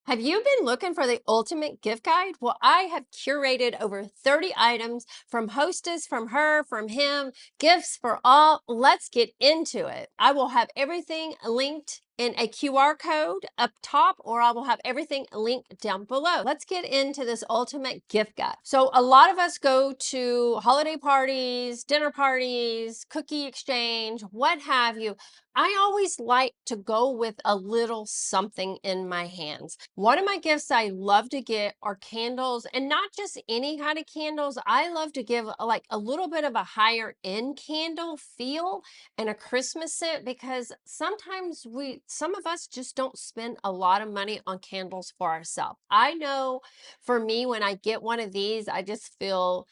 Have you been looking for the ultimate gift guide? Well, I have curated over 30 items from Hostess, from her, from him, gifts for all. Let's get into it. I will have everything linked in a QR code up top, or I will have everything linked down below. Let's get into this ultimate gift guide. So a lot of us go to holiday parties, dinner parties, cookie exchange, what have you. I always like to go with a little something in my hands. One of my gifts I love to get are candles, and not just any kind of candles. I love to give like a little bit of a higher end candle feel and a Christmas scent, because sometimes some of us just don't spend a lot of money on candles for ourselves. I know for me, when I get one of these, I just feel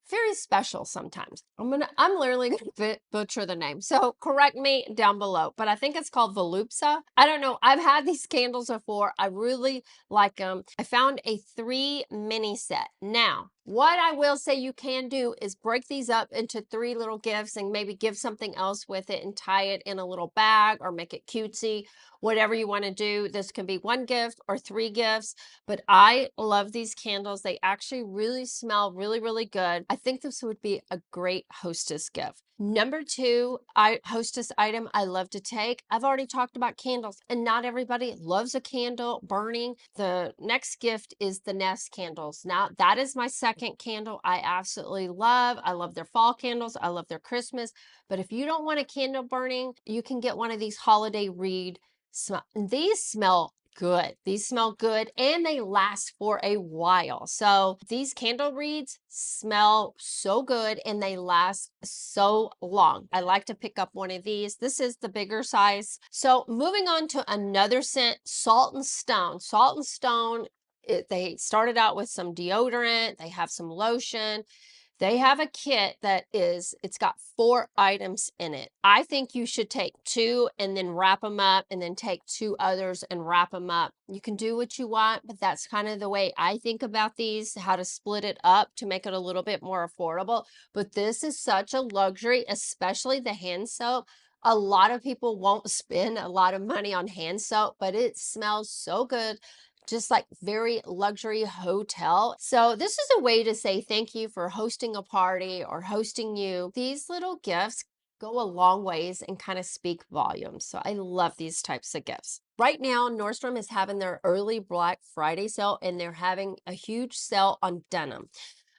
very special sometimes. I'm literally gonna butcher the name, so correct me down below, but I think it's called Volupsa. I don't know. I've had these candles before. I really like them. I found a 3 mini set. Now, what I will say you can do is break these up into 3 little gifts and maybe give something else with it and tie it in a little bag or make it cutesy, whatever you want to do. This can be 1 gift or 3 gifts. But I love these candles. They actually really smell really, really good. I think this would be a great Hostess gift. Number 2, Hostess item I love to take. I've already talked about candles, and not everybody loves a candle burning. The next gift is the Nest candles. Now, that is my second candle I absolutely love. I love their fall candles. I love their Christmas. But if you don't want a candle burning, you can get one of these holiday reed smell. These smell good. These smell good and they last for a while. So these candle reeds smell so good and they last so long. I like to pick up one of these. This is the bigger size. So moving on to another scent, Salt and Stone. Salt and Stone, they started out with some deodorant. They have some lotion. They have a kit it's got 4 items in it. I think you should take 2 and then wrap them up, and then take 2 others and wrap them up. You can do what you want, but that's kind of the way I think about these, how to split it up to make it a little bit more affordable. But this is such a luxury, especially the hand soap. A lot of people won't spend a lot of money on hand soap, but it smells so good, just like very luxury hotel. So this is a way to say thank you for hosting a party or hosting you. These little gifts go a long ways and kind of speak volumes. So I love these types of gifts. Right now, Nordstrom is having their early Black Friday sale, and they're having a huge sale on denim.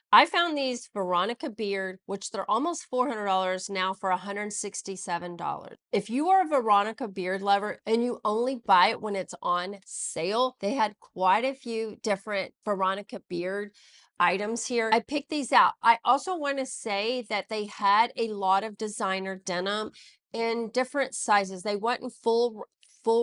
I found these Veronica Beard, which they're almost $400 now, for $167. If you are a Veronica Beard lover and you only buy it when it's on sale, they had quite a few different Veronica Beard items here. I picked these out. I also want to say that they had a lot of designer denim in different sizes. They went in full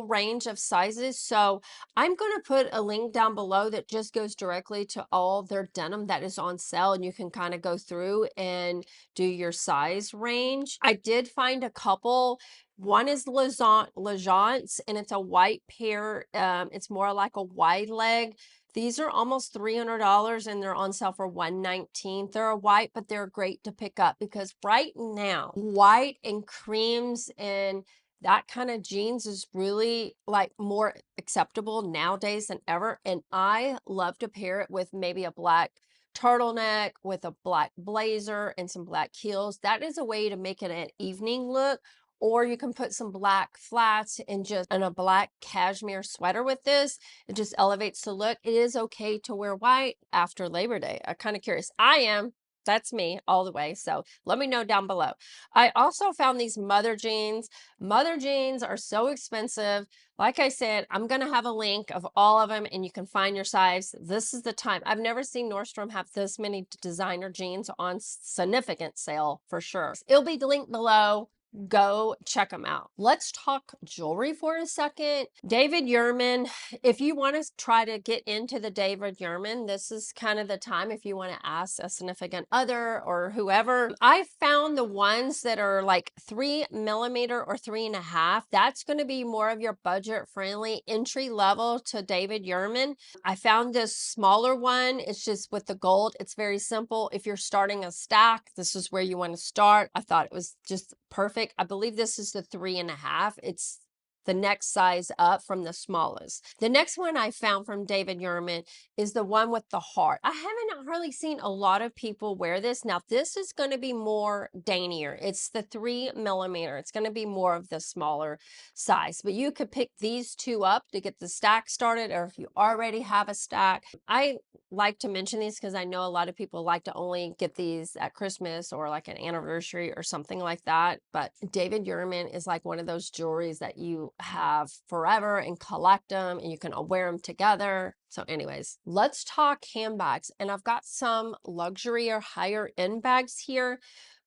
range of sizes. So I'm going to put a link down below that just goes directly to all their denim that is on sale, and you can kind of go through and do your size range. I did find a couple. One is Legence, and it's a white pair. It's more like a wide leg. These are almost $300 and they're on sale for $119. They're a white, but they're great to pick up because right now, white and creams and that kind of jeans is really like more acceptable nowadays than ever. And I love to pair it with maybe a black turtleneck with a black blazer and some black heels. That is a way to make it an evening look. Or you can put some black flats and a black cashmere sweater with this. It just elevates the look. It is okay to wear white after Labor Day. I'm kind of curious. I am. That's me all the way. So let me know down below. I also found these mother jeans. Mother jeans are so expensive. Like I said, I'm going to have a link of all of them and you can find your size. This is the time. I've never seen Nordstrom have this many designer jeans on significant sale for sure. It'll be linked below. Go check them out. Let's talk jewelry for a second. David Yurman. If you want to try to get into the David Yurman, this is kind of the time if you want to ask a significant other or whoever. I found the ones that are like 3mm or 3.5. That's going to be more of your budget friendly entry level to David Yurman. I found this smaller one. It's just with the gold. It's very simple. If you're starting a stack, this is where you want to start. I thought it was just perfect. I believe this is the 3.5. It's the next size up from the smallest. The next one I found from David Yurman is the one with the heart. I haven't hardly seen a lot of people wear this. Now this is going to be more daintier. It's the 3mm. It's going to be more of the smaller size, but you could pick these two up to get the stack started, or if you already have a stack. I like to mention these because I know a lot of people like to only get these at Christmas or like an anniversary or something like that. But David Yurman is like one of those jewelries that you have forever and collect them, and you can wear them together. So anyways, let's talk handbags. And I've got some luxury or higher end bags here.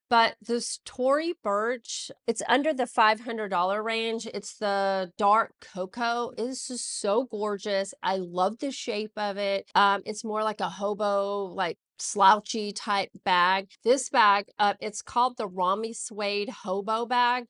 But this Tory Burch, it's under the $500 range. It's the dark cocoa. It is just so gorgeous. I love the shape of it. It's more like a hobo, like slouchy type bag. This bag, it's called the Rami Suede Hobo Bag.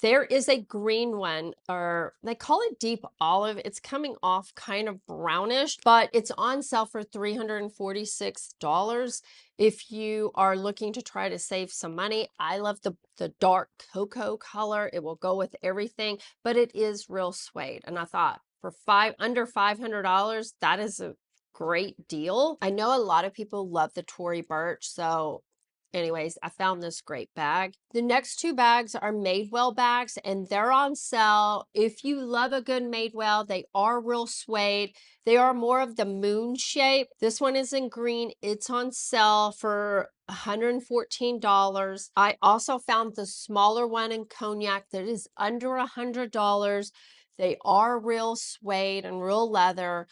There is a green one, or they call it deep olive. It's coming off kind of brownish, but it's on sale for $346. If you are looking to try to save some money, I love the dark cocoa color. It will go with everything, but it is real suede. And I thought for under $500, that is a great deal. I know a lot of people love the Tory Burch, so anyways, I found this great bag. The next two bags are Madewell bags, and they're on sale. If you love a good Madewell, they are real suede. They are more of the moon shape. This one is in green. It's on sale for $114. I also found the smaller one in cognac that is under $100. They are real suede and real leather.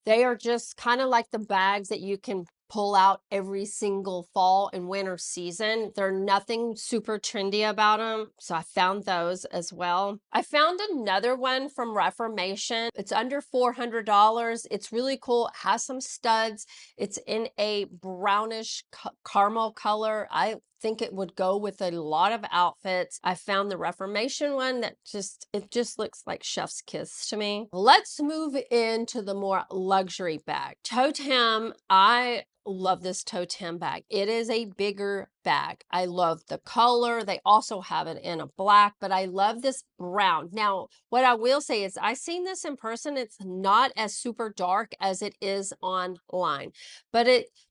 They are just kind of like the bags that you can pull out every single fall and winter season. They're nothing super trendy about them, so I found those as well. I found another one from Reformation. It's under $400. It's really cool. It has some studs. It's in a brownish caramel color. I think it would go with a lot of outfits. I found the Reformation one that it just looks like chef's kiss to me. Let's move into the more luxury bag. Totem, I love this Totem bag. It is a bigger bag. I love the color. They also have it in a black, but I love this brown. Now, what I will say is I've seen this in person. It's not as super dark as it is online, but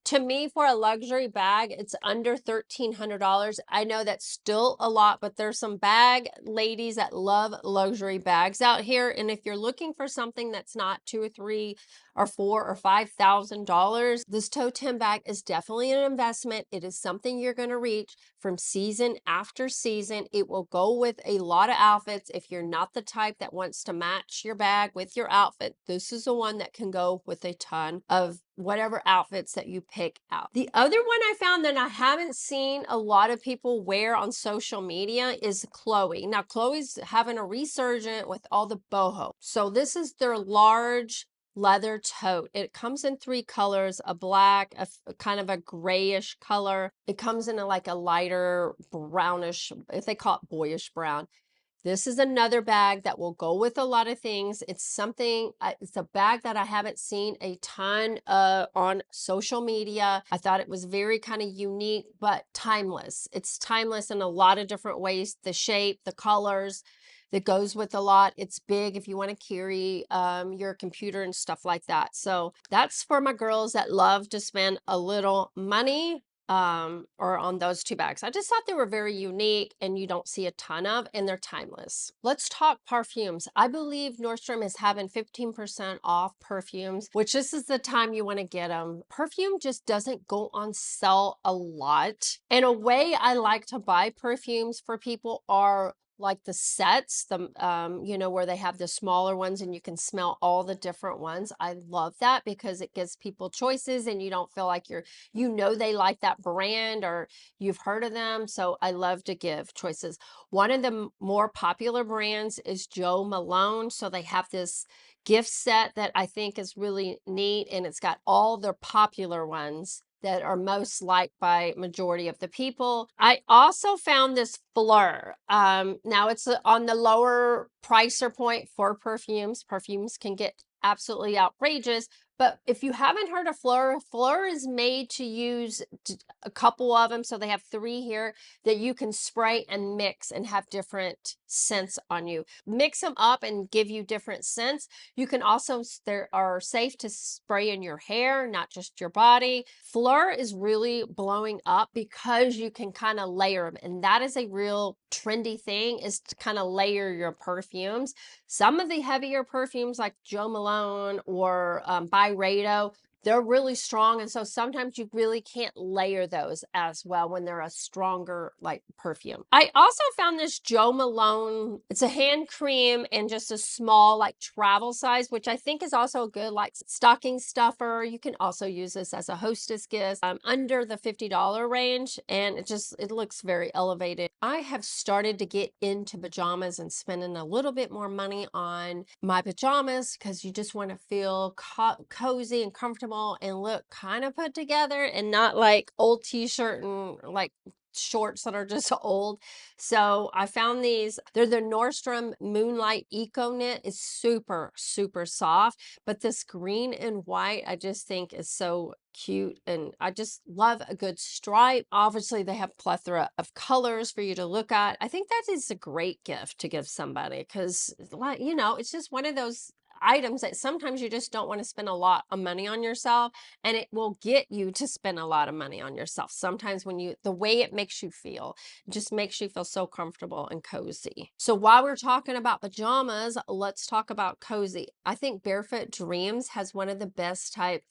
to me, for a luxury bag, it's under $1,300. I know that's still a lot, but there's some bag ladies that love luxury bags out here. And if you're looking for something that's not $2,000 or $3,000 or $4,000 or $5,000, this Totem bag is definitely an investment. It is something you're going to reach from season after season. It will go with a lot of outfits. If you're not the type that wants to match your bag with your outfit, this is the one that can go with a ton of whatever outfits that you pick out. The other one I found that I haven't seen a lot of people wear on social media is Chloe. Now, Chloe's having a resurgence with all the boho. So this is their large leather tote. It comes in 3 colors, a black, a kind of a grayish color. It comes in like a lighter brownish, if they call it boyish brown. This is another bag that will go with a lot of things. It's it's a bag that I haven't seen a ton on social media. I thought it was very kind of unique, but timeless. It's timeless in a lot of different ways. The shape, the colors, that goes with a lot. It's big if you want to carry your computer and stuff like that. So that's for my girls that love to spend a little money or on those two bags. I just thought they were very unique and you don't see a ton of, and they're timeless. Let's talk perfumes. I believe Nordstrom is having 15% off perfumes, which this is the time you want to get them. Perfume just doesn't go on sale a lot. And a way I like to buy perfumes for people are like the sets, you know, where they have the smaller ones and you can smell all the different ones. I love that because it gives people choices and you don't feel like you know, they like that brand or you've heard of them. So I love to give choices. One of the more popular brands is Jo Malone. So they have this gift set that I think is really neat, and it's got all their popular ones that are most liked by majority of the people. I also found this Fleur. Now it's on the lower pricer point for perfumes. Perfumes can get absolutely outrageous, but if you haven't heard of Fleur, Fleur is made to use a couple of them. So they have 3 here that you can spray and mix and have different scents on you. Mix them up and give you different scents. You can also, they are safe to spray in your hair, not just your body. Fleur is really blowing up because you can kind of layer them. And that is a real trendy thing, is to kind of layer your perfumes. Some of the heavier perfumes like Jo Malone or Byredo, they're really strong, and so sometimes you really can't layer those as well when they're a stronger like perfume. I also found this Jo Malone, it's a hand cream and just a small like travel size, which I think is also a good like stocking stuffer. You can also use this as a hostess gift, under the $50 range, and it looks very elevated. I have started to get into pajamas and spending a little bit more money on my pajamas because you just want to feel cozy and comfortable and look kind of put together and not like old t-shirt and like shorts that are just old. So I found these. They're the Nordstrom Moonlight Eco Knit. It's super, super soft, but this green and white I just think is so cute, and I just love a good stripe. Obviously they have plethora of colors for you to look at. I think that is a great gift to give somebody because, like, you know, it's just one of those items that sometimes you just don't want to spend a lot of money on yourself, and it will get you to spend a lot of money on yourself. Sometimes when you, the way it makes you feel, it just makes you feel so comfortable and cozy. So while we're talking about pajamas, let's talk about cozy. I think Barefoot Dreams has one of the best type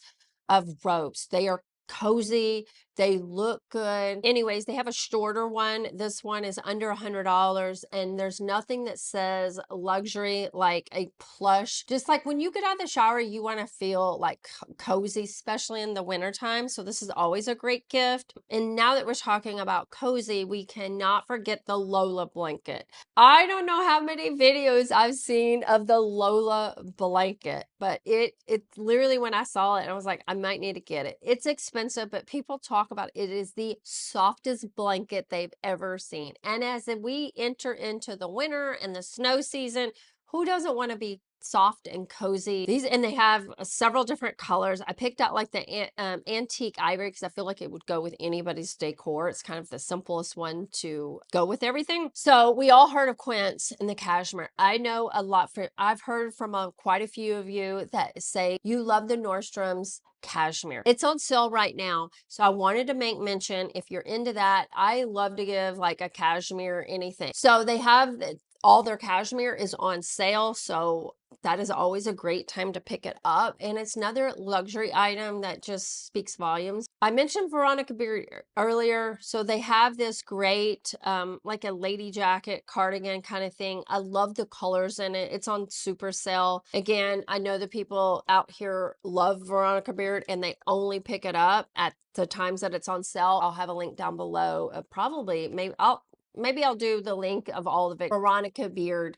of robes. They are cozy, they look good. Anyways, they have a shorter one. This one is under $100, and there's nothing that says luxury like a plush. Just like when you get out of the shower, you want to feel like cozy, especially in the wintertime. So this is always a great gift. And now that we're talking about cozy, we cannot forget the Lola blanket. I don't know how many videos I've seen of the Lola blanket, but it literally, when I saw it, I was like, I might need to get it. It's expensive, but people talk about it. It is the softest blanket they've ever seen. And as we enter into the winter and the snow season, who doesn't want to be soft and cozy? These, and they have several different colors. I picked out like the antique ivory because I feel like it would go with anybody's decor. It's kind of the simplest one to go with everything. So we all heard of Quince and the cashmere. I know a lot. I've heard from quite a few of you that say you love the Nordstrom's cashmere. It's on sale right now, so I wanted to make mention. If you're into that, I love to give like a cashmere anything. So they have all their cashmere is on sale, so that is always a great time to pick it up. And it's another luxury item that just speaks volumes. I mentioned Veronica Beard earlier. So they have this great, like a lady jacket cardigan kind of thing. I love the colors in it. It's on super sale. Again, I know the people out here love Veronica Beard and they only pick it up at the times that it's on sale. I'll have a link down below. Probably, maybe I'll do the link of all of it. Veronica Beard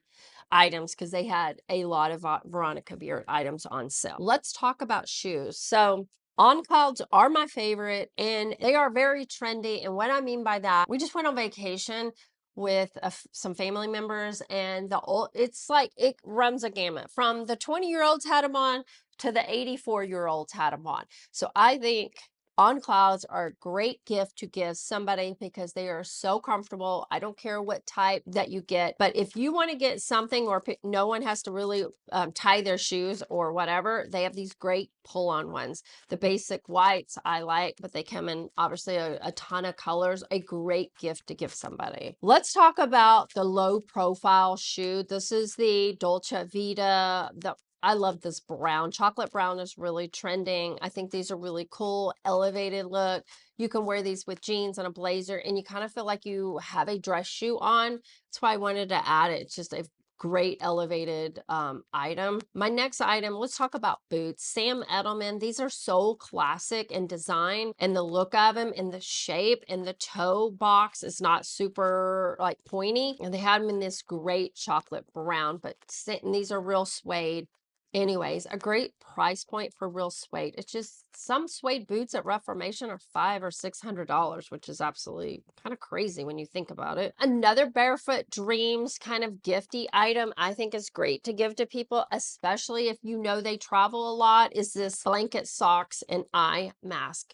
items, because they had a lot of Veronica Beard items on sale. Let's talk about shoes. So On Clouds are my favorite, and they are very trendy. And what I mean by that, we just went on vacation with some family members, and it's like it runs a gamut from the 20-year-olds had them on to the 84-year-olds had them on. So I think On Clouds are a great gift to give somebody because they are so comfortable. I don't care what type that you get, but if you want to get something or no one has to really tie their shoes or whatever, they have these great pull-on ones. The basic whites I like, but they come in obviously a ton of colors. A great gift to give somebody. Let's talk about the low profile shoe. This is the Dolce Vita. I love this brown. Chocolate brown is really trending. I think these are really cool, elevated look. You can wear these with jeans and a blazer, and you kind of feel like you have a dress shoe on. That's why I wanted to add it. It's just a great elevated item. My next item, let's talk about boots. Sam Edelman. These are so classic in design, and the look of them, and the shape, and the toe box is not super like pointy. And they had them in this great chocolate brown, but these are real suede. Anyways, a great price point for real suede. It's just some suede boots at Reformation are $500 or $600, which is absolutely kind of crazy when you think about it. Another Barefoot Dreams kind of gifty item I think is great to give to people, especially if you know they travel a lot, is this blanket, socks, and eye mask.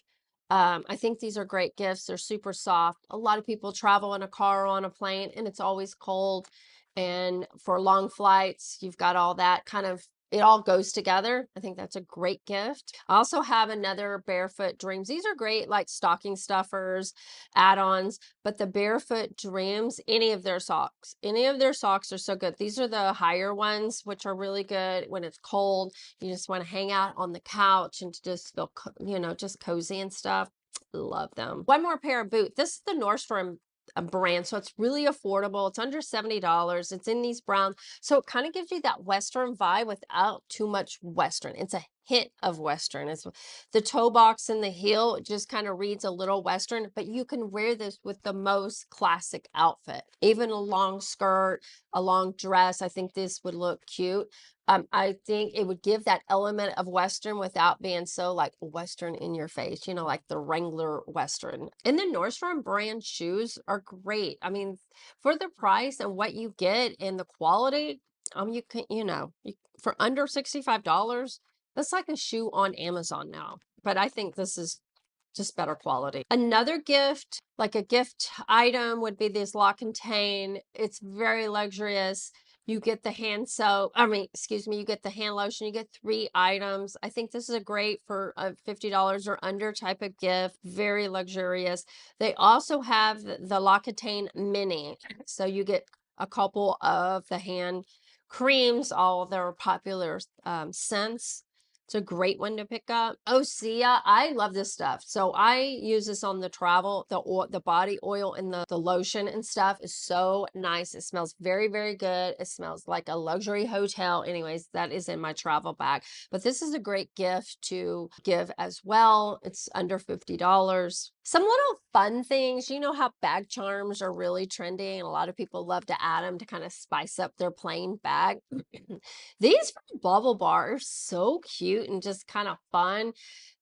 I think these are great gifts. They're super soft. A lot of people travel in a car or on a plane, and it's always cold. And for long flights, you've got all that kind of, it all goes together. I think that's a great gift. I also have another Barefoot Dreams. These are great, like stocking stuffers, add-ons, but the Barefoot Dreams, any of their socks are so good. These are the higher ones, which are really good when it's cold. You just want to hang out on the couch and just feel, just cozy and stuff. Love them. One more pair of boots. This is the Nordstrom brand, so it's really affordable. It's under $70. It's in these browns, so it kind of gives you that Western vibe without too much Western. It's a hint of Western. It's the toe box and the heel, it just kind of reads a little Western, but you can wear this with the most classic outfit, even a long skirt, a long dress. I think this would look cute. I think it would give that element of Western without being so like Western in your face, like the Wrangler Western. And the Nordstrom brand shoes are great. I mean, for the price and what you get and the quality, you can, for under $65, that's like a shoe on Amazon now. But I think this is just better quality. Another gift, like a gift item, would be this Lock and Tain. It's very luxurious. You get the hand soap, you get the hand lotion, you get 3 items. I think this is a great for a $50 or under type of gift, very luxurious. They also have the Lock and Tain Mini. So you get a couple of the hand creams, all their popular scents. It's a great one to pick up. Osea, I love this stuff. So I use this on the travel. The body oil and the lotion and stuff is so nice. It smells very, very good. It smells like a luxury hotel. Anyways, that is in my travel bag. But this is a great gift to give as well. It's under $50. Some little fun things. You know how bag charms are really trendy, and a lot of people love to add them to kind of spice up their plain bag. These from Bubble Bar are so cute and just kind of fun.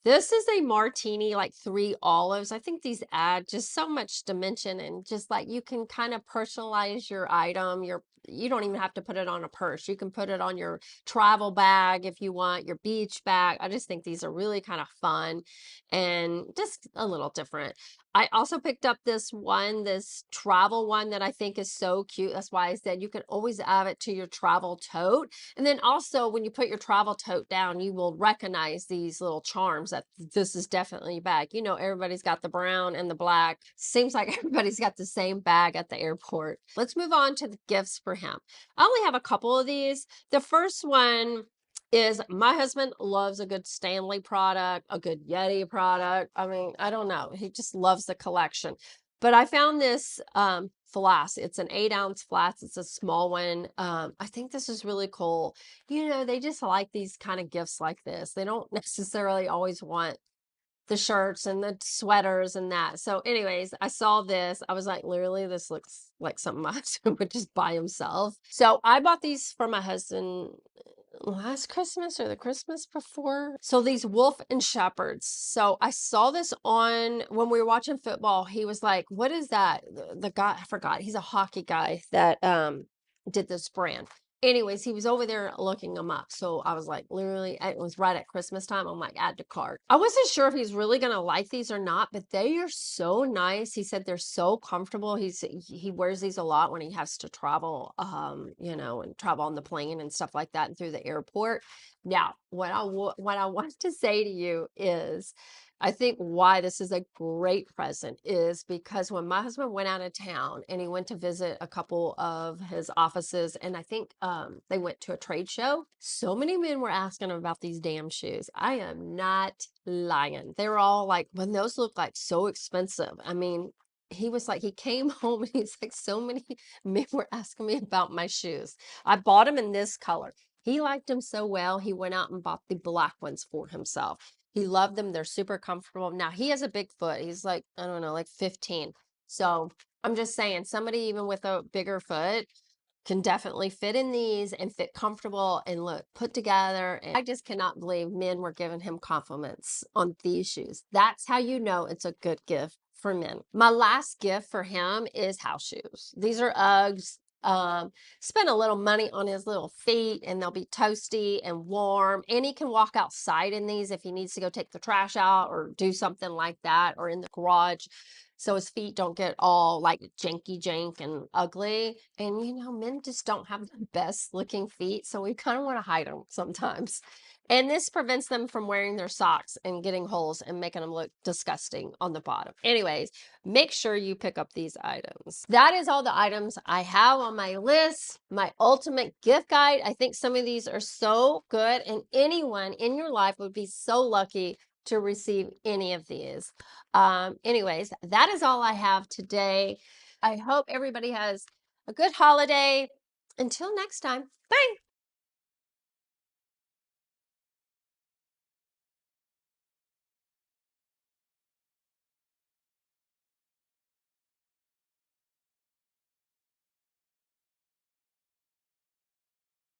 This is a martini, like 3 olives. I think these add just so much dimension, and just like you can kind of personalize your item. You don't even have to put it on a purse. You can put it on your travel bag if you want, your beach bag. I just think these are really kind of fun and just a little different. I also picked up this travel one that I think is so cute. That's why I said you can always add it to your travel tote. And then also when you put your travel tote down, you will recognize these little charms that this is definitely a bag. Everybody's got the brown and the black. Seems like everybody's got the same bag at the airport. Let's move on to the gifts for him. I only have a couple of these. The first one is my husband loves a good Stanley product, a good Yeti product. I mean, I don't know. He just loves the collection. But I found this flask. It's an 8-ounce flask. It's a small one. I think this is really cool. They just like these kind of gifts like this. They don't necessarily always want the shirts and the sweaters and that. So anyways, I saw this. I was like, literally, this looks like something my husband would just buy himself. So I bought these for my husband last Christmas or the Christmas before. So these Wolf and Shepherds. So I saw this on when we were watching football. He was like, what is that? The guy, I forgot. He's a hockey guy that did this brand. Anyways, he was over there looking them up. So I was like, literally, it was right at Christmas time. I'm like, add to cart. I wasn't sure if he's really going to like these or not, but they are so nice. He said they're so comfortable. He wears these a lot when he has to travel, and travel on the plane and stuff like that and through the airport. Now, what I want to say to you is, I think why this is a great present is because when my husband went out of town and he went to visit a couple of his offices, and I think they went to a trade show, so many men were asking him about these damn shoes. I am not lying. They were all like, when those look like so expensive. I mean, he was like, he came home and he's like, so many men were asking me about my shoes. I bought them in this color. He liked them so well, he went out and bought the black ones for himself. He loved them. They're super comfortable. Now, he has a big foot. He's like, I don't know, like 15. So I'm just saying, somebody even with a bigger foot can definitely fit in these and fit comfortable and look put together. And I just cannot believe men were giving him compliments on these shoes. That's how you know it's a good gift for men. My last gift for him is house shoes. These are Uggs. spend a little money on his little feet, and they'll be toasty and warm. And he can walk outside in these if he needs to go take the trash out or do something like that, or in the garage, so his feet don't get all like janky jank and ugly. And men just don't have the best looking feet, so we kind of want to hide them sometimes. And this prevents them from wearing their socks and getting holes and making them look disgusting on the bottom. Anyways, make sure you pick up these items. That is all the items I have on my list. My ultimate gift guide. I think some of these are so good, and anyone in your life would be so lucky to receive any of these. Anyways, that is all I have today. I hope everybody has a good holiday. Until next time, bye.